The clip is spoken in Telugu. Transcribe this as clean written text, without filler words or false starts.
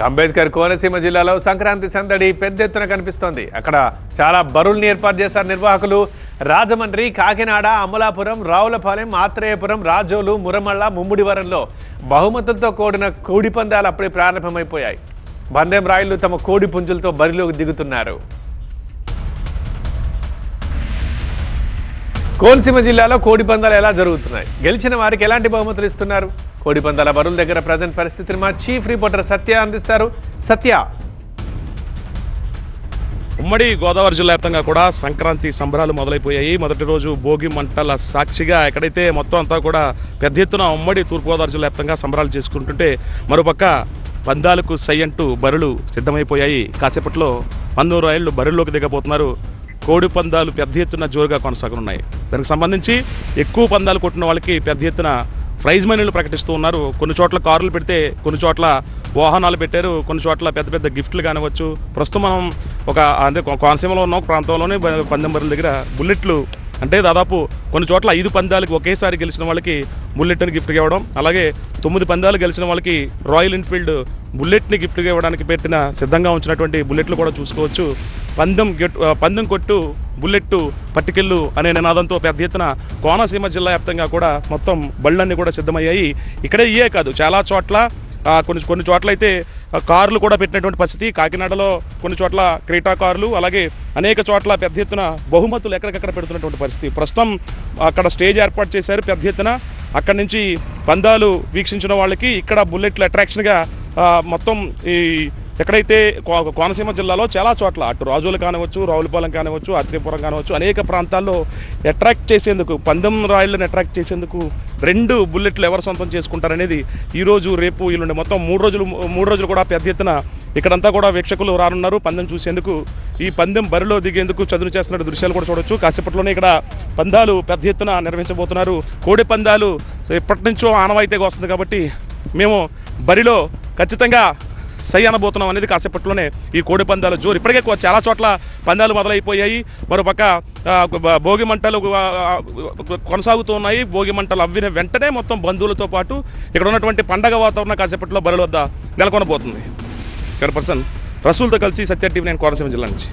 అంబేద్కర్ కోనసీమ జిల్లాలో సంక్రాంతి సందడి పెద్ద ఎత్తున కనిపిస్తోంది. అక్కడ చాలా బరువుల్ని ఏర్పాటు చేశారు నిర్వాహకులు. రాజమండ్రి, కాకినాడ, అమలాపురం, రావులపాలెం, ఆత్రేయపురం, రాజోలు, మురమళ్ళ, ముమ్మిడివరంలో బహుమతులతో కూడిన కోడి పందాలు అప్పుడే ప్రారంభమైపోయాయి. బందెం రాయిలు తమ కోడి పుంజులతో బరిలోకి దిగుతున్నారు. కోనసీమ జిల్లాలో కోడి పందాలు ఎలా జరుగుతున్నాయి, గెలిచిన వారికి ఎలాంటి బహుమతులు ఇస్తున్నారు, కోడి పందాల బరుల దగ్గర ప్రజెంట్ పరిస్థితిని మా చీఫ్ రిపోర్టర్ సత్య అందిస్తారు. సత్య, ఉమ్మడి గోదావరి జిల్లా వ్యాప్తంగా కూడా సంక్రాంతి సంబరాలు మొదలైపోయాయి. మొదటి రోజు భోగి మంటల సాక్షిగా ఎక్కడైతే మొత్తం అంతా కూడా పెద్ద ఎత్తున ఉమ్మడి తూర్పుగోదావరి జిల్లా వ్యాప్తంగా సంబరాలు చేసుకుంటుంటే, మరోపక్క పందాలకు సై అంటూ బరులు సిద్ధమైపోయాయి. కాసేపట్లో 19 రైళ్లు బరుల్లోకి దిగబోతున్నారు. కోడి పందాలు పెద్ద ఎత్తున జోరుగా కొనసాగనున్నాయి. దానికి సంబంధించి ఎక్కువ పందాలు కొట్టిన వాళ్ళకి పెద్ద ఎత్తున ప్రైజ్ మనీలు ప్రకటిస్తూ ఉన్నారు. కొన్ని చోట్ల కార్లు పెడితే కొన్ని చోట్ల వాహనాలు పెట్టారు, కొన్ని చోట్ల పెద్ద పెద్ద గిఫ్ట్లు కానివచ్చు. ప్రస్తుతం మనం అంటే కోనసీమలో ఉన్న ఒక ప్రాంతంలోనే పందెం బరుల దగ్గర బుల్లెట్లు, అంటే దాదాపు కొన్ని చోట్ల 5 పందాలకు ఒకేసారి గెలిచిన వాళ్ళకి బుల్లెట్ని గిఫ్ట్గా ఇవ్వడం, అలాగే 9 పందాలు గెలిచిన వాళ్ళకి రాయల్ ఎన్ఫీల్డ్ బుల్లెట్ని గిఫ్ట్గా ఇవ్వడానికి పెట్టిన సిద్ధంగా ఉంచినటువంటి బుల్లెట్లు కూడా చూసుకోవచ్చు. పందెం కొట్టు బుల్లెట్టు పట్టుకెళ్ళు అనే నినాదంతో పెద్ద ఎత్తున కోనసీమ జిల్లా వ్యాప్తంగా కూడా మొత్తం బళ్ళన్నీ కూడా సిద్ధమయ్యాయి. ఇక్కడే ఇయే కాదు, చాలా చోట్ల కొన్ని చోట్ల అయితే కార్లు కూడా పెట్టినటువంటి పరిస్థితి. కాకినాడలో కొన్ని చోట్ల క్రీటా కార్లు, అలాగే అనేక చోట్ల పెద్ద ఎత్తున బహుమతులు ఎక్కడికక్కడ పెడుతున్నటువంటి పరిస్థితి. ప్రస్తుతం అక్కడ స్టేజ్ ఏర్పాటు చేశారు పెద్ద ఎత్తున. అక్కడి నుంచి పందాలు వీక్షించిన వాళ్ళకి ఇక్కడ బుల్లెట్లు అట్రాక్షన్గా మొత్తం ఈ ఎక్కడైతే కోనసీమ జిల్లాలో చాలా చోట్ల అటు రాజోలు కానివచ్చు, రావులపాలెం కానివచ్చు, ఆత్రేయపురం కానివచ్చు, అనేక ప్రాంతాల్లో అట్రాక్ట్ చేసేందుకు, పందెం రాయిళ్ళని అట్రాక్ట్ చేసేందుకు 2 బుల్లెట్లు ఎవరు సొంతం చేసుకుంటారనేది ఈరోజు, రేపు, ఎల్లుండి మొత్తం 3 రోజులు కూడా పెద్ద ఎత్తున ఇక్కడంతా కూడా వీక్షకులు రానున్నారు పందెం చూసేందుకు. ఈ పందెం బరిలో దిగేందుకు చదును చేస్తున్న దృశ్యాలు కూడా చూడొచ్చు. కాసేపట్లోనే ఇక్కడ పందాలు పెద్ద ఎత్తున నిర్వహించబోతున్నారు. కోడి పందాలు ఎప్పటి నుంచో ఆనవాయితీగా వస్తుంది కాబట్టి మేము బరిలో ఖచ్చితంగా సై అనబోతున్నాం అనేది కాసేపట్లోనే ఈ కోడి పందాల జోరు. ఇప్పటికే చాలా చోట్ల పందాలు మొదలైపోయాయి. మరోపక్క భోగి మంటలు కొనసాగుతూ ఉన్నాయి. భోగి మంటలు అవ్విన వెంటనే మొత్తం బంధువులతో పాటు ఇక్కడ ఉన్నటువంటి పండగ వాతావరణం కాసేపట్లో బరుల వద్ద నెలకొనబోతుంది. 100% రసూల్తో కలిసి సత్య టీవీ, నేను కోనసీమ జిల్లా నుంచి.